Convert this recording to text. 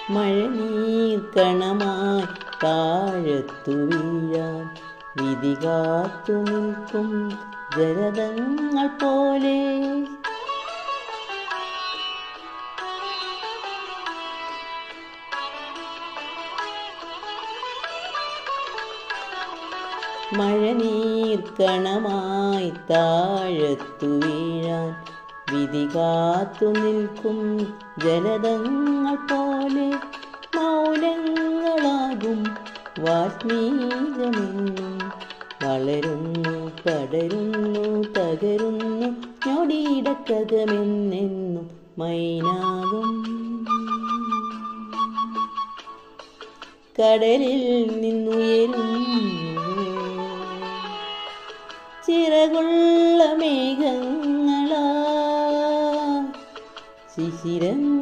മഴനീർക്കണമായി താഴത്തു വീഴാൻ വിധി കാത്തു നിൽക്കും ജലതങ്ങൾ പോലെ. മഴനീർക്കണമായി താഴത്തു വീഴാൻ വിധി കാത്തു നിൽക്കും ജലതങ്ങൾ പോലെ. മൗനങ്ങളാകും വാത്മീകമെന്നും വളരുന്നു പടരുന്നു തകരുന്നു ഞൊടിയിടക്കകമെന്നെന്നും മൈനാകും. കടലിൽ നിന്നുയരുന്നു ചിറകുള്ള മേഘങ്ങളാ ശിശിരം